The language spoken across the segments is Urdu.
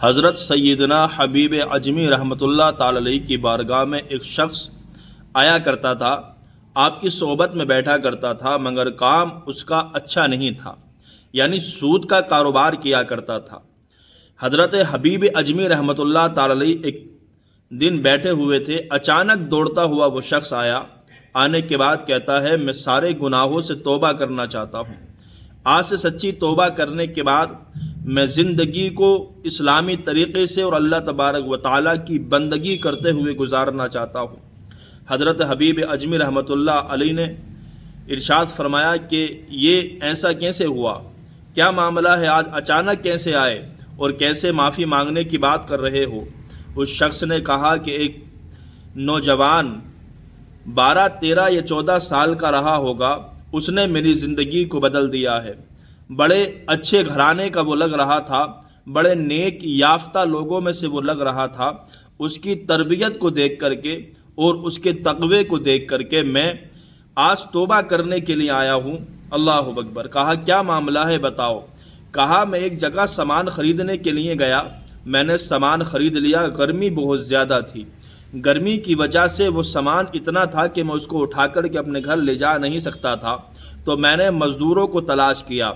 حضرت سیدنا حبیب اجمی رحمۃ اللہ تعالی علیہ کی بارگاہ میں ایک شخص آیا کرتا تھا، آپ کی صحبت میں بیٹھا کرتا تھا، مگر کام اس کا اچھا نہیں تھا، یعنی سود کا کاروبار کیا کرتا تھا۔ حضرت حبیب اجمی رحمۃ اللہ تعالی علیہ ایک دن بیٹھے ہوئے تھے، اچانک دوڑتا ہوا وہ شخص آیا، آنے کے بعد کہتا ہے میں سارے گناہوں سے توبہ کرنا چاہتا ہوں، آج سے سچی توبہ کرنے کے بعد میں زندگی کو اسلامی طریقے سے اور اللہ تبارک و تعالیٰ کی بندگی کرتے ہوئے گزارنا چاہتا ہوں۔ حضرت حبیب اجمی رحمۃ اللہ علیہ نے ارشاد فرمایا کہ یہ ایسا کیسے ہوا، کیا معاملہ ہے، آج اچانک کیسے آئے اور کیسے معافی مانگنے کی بات کر رہے ہو؟ اس شخص نے کہا کہ ایک نوجوان 12 13 یا 14 سال کا رہا ہوگا، اس نے میری زندگی کو بدل دیا ہے۔ بڑے اچھے گھرانے کا وہ لگ رہا تھا، بڑے نیک یافتہ لوگوں میں سے وہ لگ رہا تھا۔ اس کی تربیت کو دیکھ کر کے اور اس کے تقوی کو دیکھ کر کے میں آج توبہ کرنے کے لیے آیا ہوں۔ اللہ اکبر۔ کہا کیا معاملہ ہے بتاؤ؟ کہا میں ایک جگہ سامان خریدنے کے لیے گیا، میں نے سامان خرید لیا، گرمی بہت زیادہ تھی، گرمی کی وجہ سے وہ سامان اتنا تھا کہ میں اس کو اٹھا کر کے اپنے گھر لے جا نہیں سکتا تھا، تو میں نے مزدوروں کو تلاش کیا،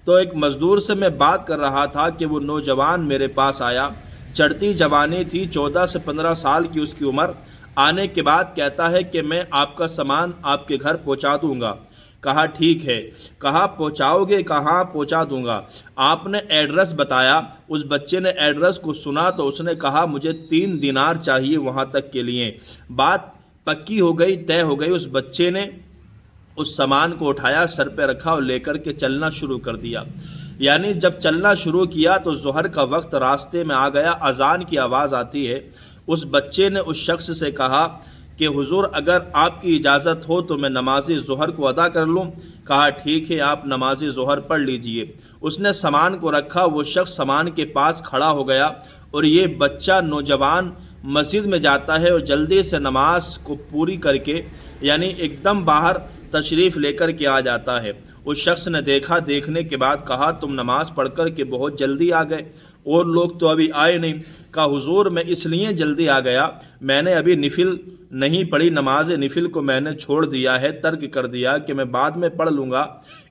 تو ایک مزدور سے میں بات کر رہا تھا کہ وہ نوجوان میرے پاس آیا، چڑھتی جوانی تھی، 14 سے 15 سال کی اس کی عمر، آنے کے بعد کہتا ہے کہ میں آپ کا سامان آپ کے گھر پہنچا دوں گا۔ کہا ٹھیک ہے۔ کہا پہنچاؤ گے؟ کہاں پہنچا دوں گا۔ آپ نے ایڈریس بتایا، اس بچے نے ایڈریس کو سنا تو اس نے کہا مجھے 3 دینار چاہیے وہاں تک کے لیے۔ بات پکی ہو گئی، طے ہو گئی۔ اس بچے نے اس سامان کو اٹھایا، سر پہ رکھا اور لے کر کے چلنا شروع کر دیا۔ یعنی جب چلنا شروع کیا تو ظہر کا وقت راستے میں آ گیا، اذان کی آواز آتی ہے۔ اس بچے نے اس شخص سے کہا کہ حضور اگر آپ کی اجازت ہو تو میں نماز ظہر کو ادا کر لوں۔ کہا ٹھیک ہے، آپ نماز ظہر پڑھ لیجئے۔ اس نے سامان کو رکھا، وہ شخص سامان کے پاس کھڑا ہو گیا اور یہ بچہ نوجوان مسجد میں جاتا ہے اور جلدی سے نماز کو پوری کر کے یعنی ایک دم باہر تشریف لے کر کے آ جاتا ہے۔ اس شخص نے دیکھا، دیکھنے کے بعد کہا تم نماز پڑھ کر کے بہت جلدی آ گئے، اور لوگ تو ابھی آئے نہیں۔ کہا حضور میں اس لیے جلدی آ گیا، میں نے ابھی نفل نہیں پڑھی، نماز نفل کو میں نے چھوڑ دیا ہے، ترک کر دیا کہ میں بعد میں پڑھ لوں گا،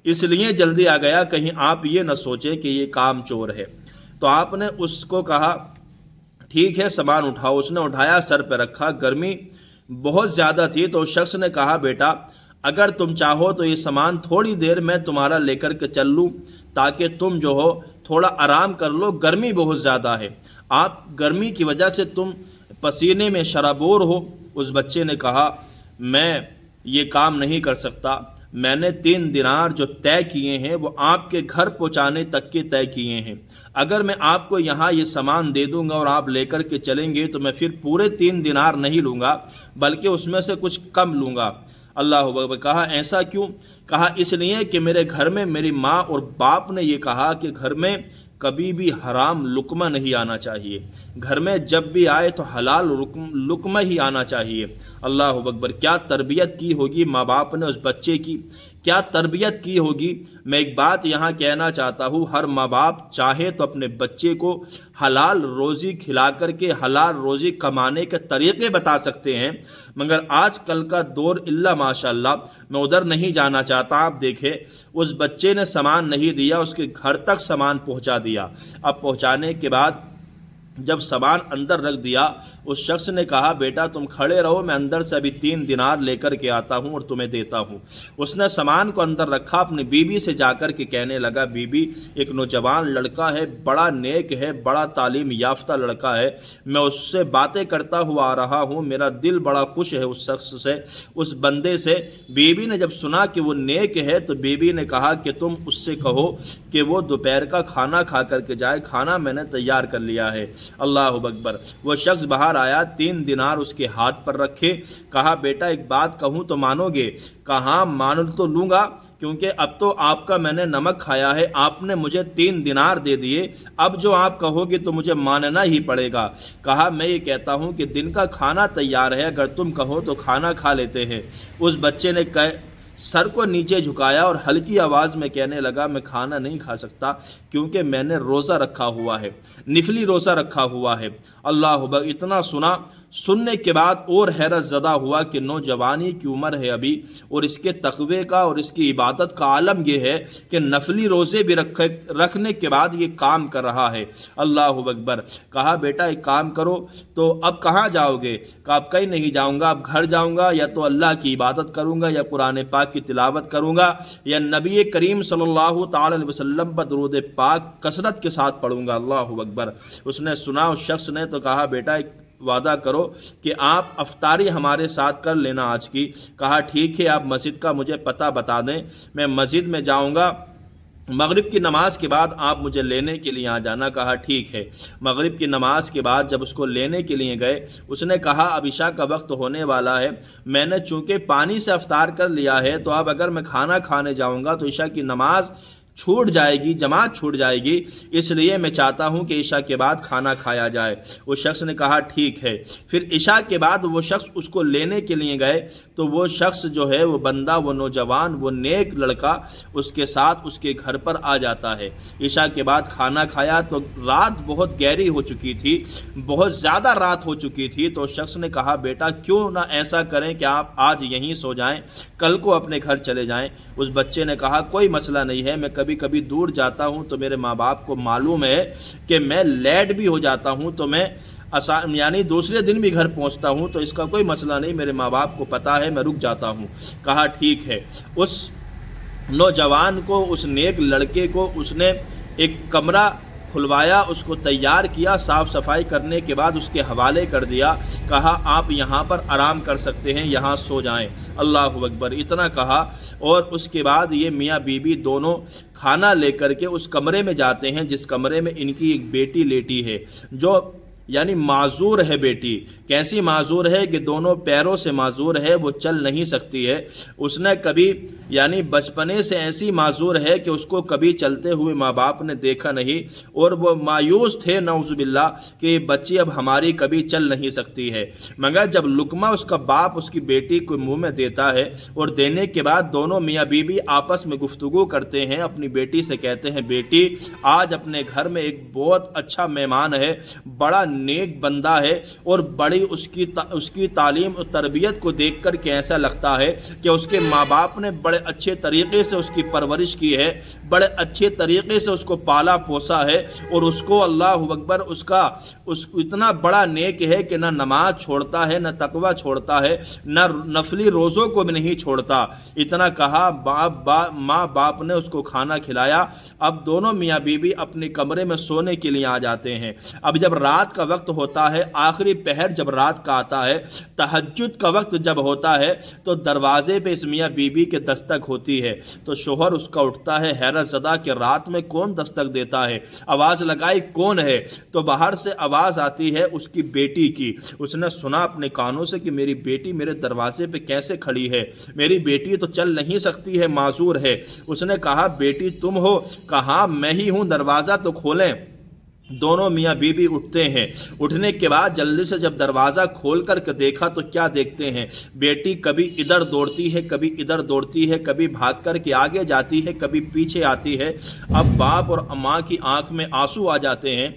اس لیے جلدی آ گیا، کہیں آپ یہ نہ سوچیں کہ یہ کام چور ہے۔ تو آپ نے اس کو کہا ٹھیک ہے سامان اٹھاؤ۔ اس نے اٹھایا، سر پہ رکھا، گرمی بہت زیادہ تھی، تو اس شخص نے کہا بیٹا اگر تم چاہو تو یہ سامان تھوڑی دیر میں تمہارا لے کر کے چل لوں، تاکہ تم جو ہو تھوڑا آرام کر لو، گرمی بہت زیادہ ہے، آپ گرمی کی وجہ سے تم پسینے میں شرابور ہو۔ اس بچے نے کہا میں یہ کام نہیں کر سکتا، میں نے 3 دینار جو طے کیے ہیں وہ آپ کے گھر پہنچانے تک کے طے کیے ہیں، اگر میں آپ کو یہاں یہ سامان دے دوں گا اور آپ لے کر کے چلیں گے تو میں پھر پورے 3 دینار نہیں لوں گا، بلکہ اس میں سے کچھ کم لوں گا۔ اللہ اکبر۔ کہا ایسا کیوں؟ کہا اس لیے کہ میرے گھر میں میری ماں اور باپ نے یہ کہا کہ گھر میں کبھی بھی حرام لقمہ نہیں آنا چاہیے، گھر میں جب بھی آئے تو حلال لقمہ ہی آنا چاہیے۔ اللہ اکبر۔ کیا تربیت کی ہوگی ماں باپ نے اس بچے کی، کیا تربیت کی ہوگی۔ میں ایک بات یہاں کہنا چاہتا ہوں، ہر ماں باپ چاہے تو اپنے بچے کو حلال روزی کھلا کر کے حلال روزی کمانے کے طریقے بتا سکتے ہیں، مگر آج کل کا دور الا ماشاءاللہ، میں ادھر نہیں جانا چاہتا۔ آپ دیکھیں اس بچے نے سامان نہیں دیا، اس کے گھر تک سامان پہنچا دیا۔ اب پہنچانے کے بعد جب سامان اندر رکھ دیا، اس شخص نے کہا بیٹا تم کھڑے رہو، میں اندر سے ابھی 3 دینار لے کر کے آتا ہوں اور تمہیں دیتا ہوں۔ اس نے سامان کو اندر رکھا، اپنی بیوی سے جا کر کے کہنے لگا بیوی ایک نوجوان لڑکا ہے، بڑا نیک ہے، بڑا تعلیم یافتہ لڑکا ہے، میں اس سے باتیں کرتا ہوا آ رہا ہوں، میرا دل بڑا خوش ہے اس شخص سے، اس بندے سے۔ بیوی نے جب سنا کہ وہ نیک ہے تو بیوی نے کہا کہ تم اس سے کہو کہ وہ دوپہر کا کھانا کھا کر کے جائے، کھانا میں نے تیار کر لیا ہے۔ اللہ اکبر۔ وہ شخص باہر آیا، 3 دینار اس کے ہاتھ پر رکھے، کہا بیٹا ایک بات کہوں تو مانو گے؟ کہا مان تو لوں گا، کیونکہ اب تو آپ کا میں نے نمک کھایا ہے، آپ نے مجھے 3 دینار دے دیے، اب جو آپ کہو گے تو مجھے ماننا ہی پڑے گا۔ کہا میں یہ کہتا ہوں کہ دن کا کھانا تیار ہے، اگر تم کہو تو کھانا کھا لیتے ہیں۔ اس بچے نے سر کو نیچے جھکایا اور ہلکی آواز میں کہنے لگا میں کھانا نہیں کھا سکتا کیونکہ میں نے روزہ رکھا ہوا ہے، نفلی روزہ رکھا ہوا ہے۔ اللہ اکبر! اتنا سننے کے بعد اور حیرت زدہ ہوا کہ نوجوانی کی عمر ہے ابھی، اور اس کے تقوی کا اور اس کی عبادت کا عالم یہ ہے کہ نفلی روزے بھی رکھنے کے بعد یہ کام کر رہا ہے۔ اللہ اکبر! کہا بیٹا ایک کام کرو، تو اب کہاں جاؤ گے؟ کہا اب کہیں نہیں جاؤں گا، اب گھر جاؤں گا، یا تو اللہ کی عبادت کروں گا، یا قرآن پاک کی تلاوت کروں گا، یا نبی کریم صلی اللہ تعالی علیہ وسلم پر درود پاک کثرت کے ساتھ پڑھوں گا۔ اللہ اکبر! اس نے سنا اس شخص نے تو کہا بیٹا ایک وعدہ کرو کہ آپ افطاری ہمارے ساتھ کر لینا آج کی۔ کہا ٹھیک ہے، آپ مسجد کا مجھے پتہ بتا دیں، میں مسجد میں جاؤں گا، مغرب کی نماز کے بعد آپ مجھے لینے کے لیے آ جانا۔ کہا ٹھیک ہے۔ مغرب کی نماز کے بعد جب اس کو لینے کے لیے گئے، اس نے کہا اب عشاء کا وقت ہونے والا ہے، میں نے چونکہ پانی سے افطار کر لیا ہے، تو اب اگر میں کھانا کھانے جاؤں گا تو عشاء کی نماز چھوٹ جائے گی، جماعت چھوٹ جائے گی، اس لیے میں چاہتا ہوں کہ عشاء کے بعد کھانا کھایا جائے۔ اس شخص نے کہا ٹھیک ہے۔ پھر عشاء کے بعد وہ شخص اس کو لینے کے لیے گئے، تو وہ شخص جو ہے، وہ بندہ، وہ نوجوان، وہ نیک لڑکا اس کے ساتھ اس کے گھر پر آ جاتا ہے۔ عشاء کے بعد کھانا کھایا تو رات بہت گہری ہو چکی تھی، بہت زیادہ رات ہو چکی تھی، تو شخص نے کہا بیٹا کیوں نہ ایسا کریں کہ آپ آج یہیں سو جائیں، کل کو اپنے گھر چلے جائیں۔ اس بچے نے کہا کوئی مسئلہ نہیں ہے، میں کبھی کبھی دور جاتا ہوں تو میرے ماں باپ کو معلوم ہے کہ میں لیٹ بھی ہو جاتا ہوں، تو میں یعنی دوسرے دن بھی گھر پہنچتا ہوں، تو اس کا کوئی مسئلہ نہیں، میرے ماں باپ کو پتا ہے، میں رک جاتا ہوں۔ کہا ٹھیک ہے۔ اس نوجوان کو، اس نیک لڑکے کو اس نے ایک کمرہ کھلوایا، اس کو تیار کیا، صاف صفائی کرنے کے بعد اس کے حوالے کر دیا، کہا آپ یہاں پر آرام کر سکتے ہیں، یہاں سو جائیں۔ اللہ اکبر! اتنا کہا، اور اس کے بعد یہ میاں بیوی دونوں کھانا لے کر کے اس کمرے میں جاتے ہیں جس کمرے میں ان کی ایک بیٹی لیٹی ہے، جو یعنی معذور ہے۔ بیٹی کیسی معذور ہے کہ دونوں پیروں سے معذور ہے، وہ چل نہیں سکتی ہے۔ اس نے کبھی یعنی بچپنے سے ایسی معذور ہے کہ اس کو کبھی چلتے ہوئے ماں باپ نے دیکھا نہیں، اور وہ مایوس تھے نعوذ باللہ کہ یہ بچی اب ہماری کبھی چل نہیں سکتی ہے۔ مگر جب لقمہ اس کا باپ اس کی بیٹی کو منہ میں دیتا ہے، اور دینے کے بعد دونوں میاں بیوی آپس میں گفتگو کرتے ہیں، اپنی بیٹی سے کہتے ہیں بیٹی آج اپنے گھر میں ایک بہت اچھا مہمان ہے، بڑا نیک بندہ ہے، اور بڑی اس کی تعلیم اور تربیت کو دیکھ کر کے ایسا لگتا ہے کہ اس کے ماں باپ نے بڑے اچھے طریقے سے اس کی پرورش کی ہے، بڑے اچھے طریقے سے اس کو پالا پوسا ہے، اور اس کو اللہ اکبر اس اتنا بڑا نیک ہے کہ نہ نماز چھوڑتا ہے، نہ تقوی چھوڑتا ہے، نہ نفلی روزوں کو بھی نہیں چھوڑتا۔ اتنا کہا، ماں باپ نے اس کو کھانا کھلایا۔ اب دونوں میاں بیوی اپنے کمرے میں سونے کے لیے آ جاتے ہیں۔ اب جب رات کا وقت ہوتا ہے، آخری پہر جب رات کا آتا ہے، تہجد کا وقت جب ہوتا ہے، تو دروازے پہ اس میاں بیوی کے دستک ہوتی ہے، تو شوہر اس کا اٹھتا ہے حیرت زدہ کہ رات میں کون دستک دیتا ہے، آواز لگائی کون ہے، تو باہر سے آواز آتی ہے اس کی بیٹی کی۔ اس نے سنا اپنے کانوں سے کہ میری بیٹی میرے دروازے پہ کیسے کھڑی ہے، میری بیٹی تو چل نہیں سکتی ہے، معذور ہے۔ اس نے کہا بیٹی تم ہو؟ کہا میں ہی ہوں، دروازہ تو کھولیں۔ دونوں میاں بیوی اٹھتے ہیں۔ اٹھنے کے بعد جلدی سے جب دروازہ کھول کر کے دیکھا تو کیا دیکھتے ہیں، بیٹی کبھی ادھر دوڑتی ہے، کبھی ادھر دوڑتی ہے، کبھی بھاگ کر کے آگے جاتی ہے، کبھی پیچھے آتی ہے۔ اب باپ اور ماں کی آنکھ میں آنسو آ جاتے ہیں۔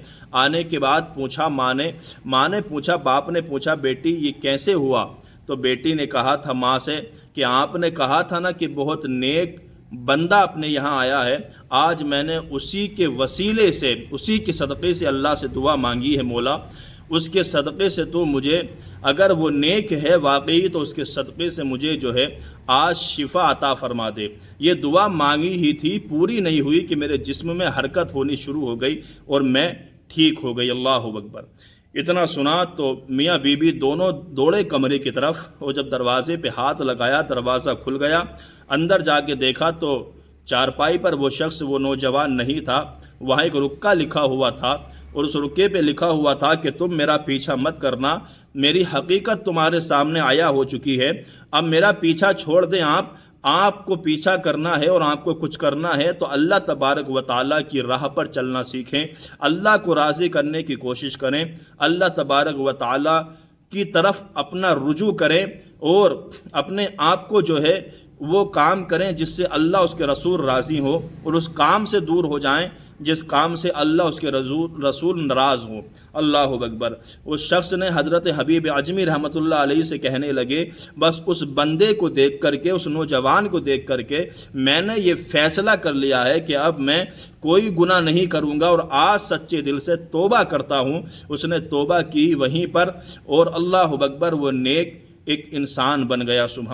آنے کے بعد پوچھا ماں نے پوچھا، باپ نے پوچھا بیٹی یہ کیسے ہوا؟ تو بیٹی نے کہا تھا ماں سے کہ آپ نے کہا تھا نا کہ بہت نیک بندہ اپنے یہاں آیا ہے، آج میں نے اسی کے وسیلے سے، اسی کے صدقے سے اللہ سے دعا مانگی ہے، مولا اس کے صدقے سے تو مجھے، اگر وہ نیک ہے واقعی تو اس کے صدقے سے مجھے جو ہے آج شفا عطا فرما دے۔ یہ دعا مانگی ہی تھی، پوری نہیں ہوئی کہ میرے جسم میں حرکت ہونی شروع ہو گئی اور میں ٹھیک ہو گئی۔ اللہ اکبر! اتنا سنا تو میاں بیوی دونوں دوڑے کمرے کی طرف، اور جب دروازے پہ ہاتھ لگایا دروازہ کھل گیا۔ اندر جا کے دیکھا تو چارپائی پر وہ شخص، وہ نوجوان نہیں تھا، وہاں ایک رکا لکھا ہوا تھا، اور اس رکے پہ لکھا ہوا تھا کہ تم میرا پیچھا مت کرنا، میری حقیقت تمہارے سامنے آیا ہو چکی ہے، اب میرا پیچھا چھوڑ دیں، آپ کو پیچھا کرنا ہے اور آپ کو کچھ کرنا ہے تو اللہ تبارک و تعالیٰ کی راہ پر چلنا سیکھیں، اللہ کو راضی کرنے کی کوشش کریں، اللہ تبارک و تعالیٰ کی طرف اپنا رجوع کریں، اور اپنے آپ کو جو ہے وہ کام کریں جس سے اللہ اس کے رسول راضی ہو، اور اس کام سے دور ہو جائیں جس کام سے اللہ اس کے رسول ناراض ہوں۔ اللہ اکبر۔ اس شخص نے حضرت حبیب اجمی رحمۃ اللہ علیہ سے کہنے لگے، بس اس بندے کو دیکھ کر کے، اس نوجوان کو دیکھ کر کے میں نے یہ فیصلہ کر لیا ہے کہ اب میں کوئی گناہ نہیں کروں گا، اور آج سچے دل سے توبہ کرتا ہوں۔ اس نے توبہ کی وہیں پر، اور اللہ اکبر، وہ نیک ایک انسان بن گیا۔ سبحان